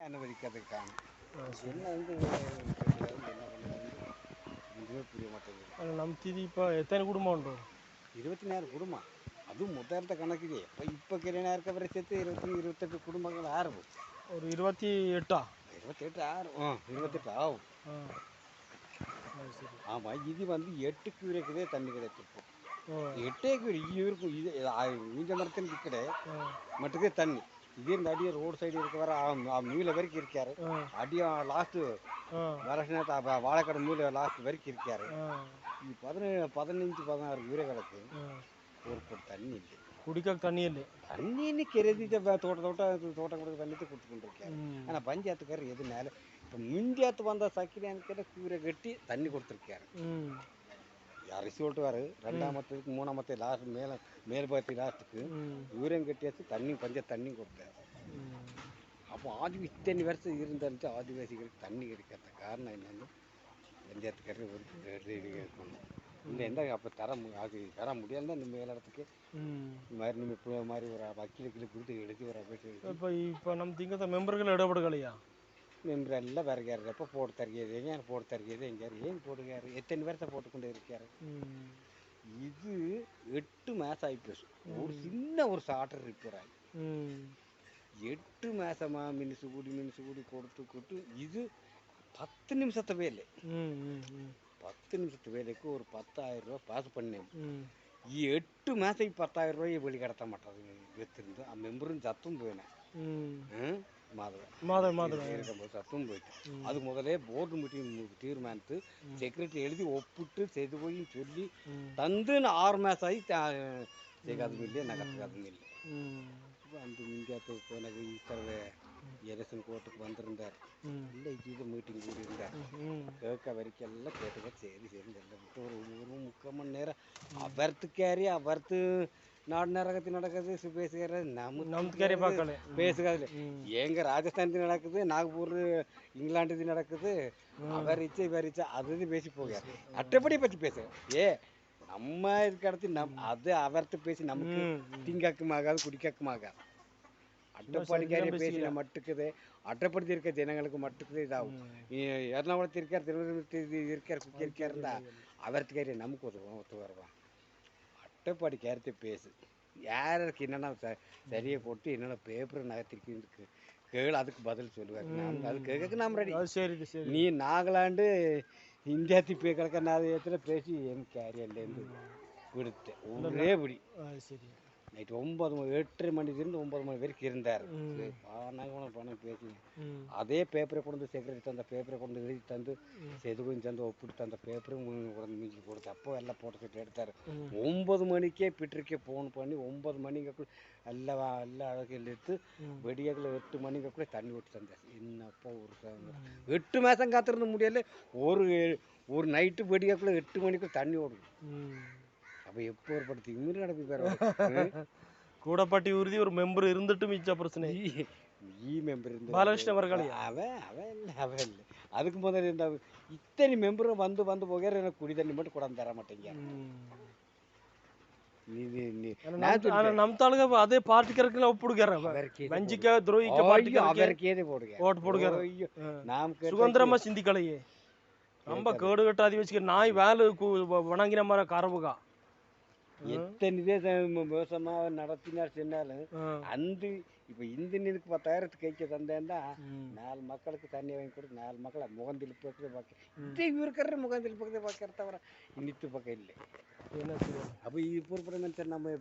அனுமதிக்கிறதுக்கு காணும். சரி. என்ன வந்து என்ன பண்ணுறது இதுவே புரிய மாட்டேங்குது. நம்ம தீதி இப்போ எத்தனை குடும்பம் உண்டு? 24 குடும்பம். அதுவும் முதல்த்த கணக்குது. இப்போ கிரீனா இருக்க வரை சேர்த்து 28 குடும்பங்கள் ஆறும். ஒரு 28 28 ஆறும். 28 ஆகும். சரி. ஆமாம், இது வந்து 8 கீரைக்குதே தண்ணி கிடைச்சிருக்கும். ஓ 8 கீரை இருக்கும். இது ஊஞ்ச மரத்தின் கிடே மட்டுக்கே தண்ணி. இதே இந்த அடியே ரோடு சைடு இருக்க வர மூல வரைக்கும் இருக்காரு. அடியும் லாஸ்ட்டு வரசனத்தை வாழைக்கடை மூல லாஸ்ட் வரைக்கும் இருக்காரு. 15-16 கீரை கிடக்கு. ஒரு பொட்டு தண்ணி இல்லை. குடிக்க தண்ணி இல்லை. தண்ணின்னு கருதி தோட்டம் கொடுக்க தண்ணி கொடுத்துக்கிட்டு இருக்காரு. ஆனால் பஞ்சாயத்துக்காரர் எதுனால இப்போ முந்தியாத்து வந்த சக்கிரியானுக்கிட்ட கீரை கட்டி தண்ணி கொடுத்துருக்காரு. அரிசி ஓட்டுவார். 2ஆமத்துக்கு 3ஆமத்து லாஸ்ட் மேல்பாத்தி லாஸ்ட்டுக்கு யூரியம் கட்டியாச்சு தண்ணி தண்ணியும் கொடுத்தாரு. அப்போ இத்தனை வருஷம் இருந்துச்சு ஆதிவாசிகளுக்கு தண்ணி கிடைக்காத காரணம் என்னன்னு பஞ்சாயத்துக்காரர் ஒரு ரெடி இருக்கணும். இல்லை எந்த அப்போ தர முடியாது இந்த மேலிடத்துக்கு இந்த மாதிரி இப்போ மாதிரி ஒரு வக்கீலுக்கு கொடுத்து எடுத்து ஒரு அபேட்ஸ் இப்போ நம்ம திங்கத்த மெம்பர்கள் இடப்படலையா? மெம்பர் எல்லாம் வேறுகாரு. எப்போ போட்டு தருகிறது எங்கேயாரு போட்டு தருகிறது எங்கேயாரு ஏன் போடுகாரு எத்தனை வருஷம் போட்டுக்கொண்டு இருக்காரு. இது 8 மாதம் ஆகிப்போச்சு. ஒரு சின்ன ஒரு சாட்டர் ரிப்பேர் ஆகி 8 மாதமா மினிசு கூடி கொடுத்து இது 10 நிமிஷத்து வேலை. 10 நிமிஷத்து வேலைக்கு ஒரு 10,000 ரூபா பாஸ் பண்ணேன். 8 மாதம் 10,000 ரூபாயை வெளி கடத்த மாட்டாங்க வித்திருந்து மெம்பரும் சத்தும் போயினேன். மாதம் இருக்கும்போது சத்தும் போயிட்டு அது முதலே போர்டு மீட்டிங் தீர்மானித்து செக்ரட்டரி எழுதி ஒப்பிட்டு செய்து போய் சொல்லி தந்து 6 மாதம் ஆகி செய்யாதும் இல்லை நகர்த்துக்காதும் இல்லை. இப்போ அந்த இந்தியாவுக்கு போனது ஈஸ்டர் எலெக்ஷன் கோர்ட்டுக்கு வந்திருந்தார். இல்லை இது மீட்டிங் கூடியிருந்தார். கேட்க வரைக்கும் எல்லாம் கேட்டுக்க சரி எல்லாம் விட்டு ஒரு 3-3/4 மணி நேரம் அவர்த்து நாடு நரகத்தில் நடக்குது பேசுகிற நம்ம பேசுகிறது. எங்க ராஜஸ்தானத்தில் நடக்குது, நாக்பூர் இங்கிலாந்து நடக்குது. அவர் இச்சா அது பேசி போக அட்டைப்படி பற்றி பேசுகிறேன். நம்ம இதுக்கு அடுத்து அது அவர்த்து பேசி நமக்கு திங்கக்குமாகாது குடிக்கக்குமாகாது. அட்டைப்பாடிக்காரியை பேசின மட்டுக்குது. அட்டைப்படுத்தி இருக்க ஜனங்களுக்கு மட்டுக்குது இதாகும். எர்ணாகுளத்தில் இருக்கார், திருவனந்தபுரத்தில் இருக்கார், குக்கி இருக்காருந்தா அவர்த்துக்காரியை நமக்கு ஒத்து வருவான். அட்டைப்பாடி கேரத்தை பேசு யாருக்கு என்னென்ன சரியை போட்டு என்னென்ன பேப்பர் நகர்த்திருக்கு கேளு, அதுக்கு பதில் சொல்லுவார். அது கேட்க நாம் ரெடி. நீ நாகாலாண்டு இந்தியா திப்பி கிடக்க நாதயத்தில் பேசி எனக்கு கேரியர்லேருந்து கொடுத்தேன் ஒரே படி. நைட்டு 8:30 மணிலேருந்து 9 மணி வரைக்கும் இருந்தார். பணம் பேசி அதே பேப்பரை கொண்டு செக்ரட்டரி தந்த பேப்பரை கொண்டு எழுதி தந்து செதுவும் தந்து ஒப்பிட்டு தந்த பேப்பரும் கொண்டு மிஞ்சி கொடுத்து அப்போ எல்லாம் போட்டு சீட்டு எடுத்தார். 9 மணிக்கே பிட்டருக்கே ஃபோன் பண்ணி 9 மணிக்குள்ள எல்லாம் அழகு எடுத்து வெடியாக்குள்ள 8 மணிக்குள்ளே தண்ணி விட்டு தந்தார். என்னப்போ ஒரு 8 மாதம் காத்திருந்த முடியல. ஒரு நைட்டு வெடியாக்குள்ள 8 மணிக்குள்ள தண்ணி ஓடுது. அப்போ எப்போ ஒரு படுத்து இம்மிரி நடப்பி பேர் கூடப்பட்டி உறுதி ஒரு மெம்பர் இருந்துட்டு மிச்ச பிரச்சனை மெம்பர் இருந்து பாலகிருஷ்ண அவர்கள் அவன் இல்லை. அதுக்கு முதல்ல இந்த இத்தனை மெம்பரும் வந்து போகிற எனக்கு குடி தண்ணி மட்டும் கொண்டாந்து தர மாட்டேங்க. நம்ம தாலுகா அதே பார்ட்டிக்கறதுல ஒப்புடுகிறேன். வஞ்சிக்க துரோகிக்க பார்ட்டிக்கு அவருக்கே போடுங்க ஓட்டு போடுகிறேன். நாம் சுதந்திரமா சிந்திக்கலையே ரொம்ப கேடு கட்டாதி வச்சுக்க நாய் வேலை வணங்கின மாதிரி கரவுகா எத்தனை விவசாயமாக நடத்தினார் சொன்னாலும் அந்த இப்போ இந்த நீருக்கு 10,000 கைக்க தந்தேன்னா 4 மக்களுக்கு தண்ணி வாங்கி கொடுத்து 4 மக்களை முகந்தில் பக்கத்தில் பார்க்க இதே இருக்கிற முகந்தில் பக்கத்தில் பார்க்கற தவிர இன்னித்து பக்கம் இல்லை. அப்போ இது பொறுப்புற நம்ம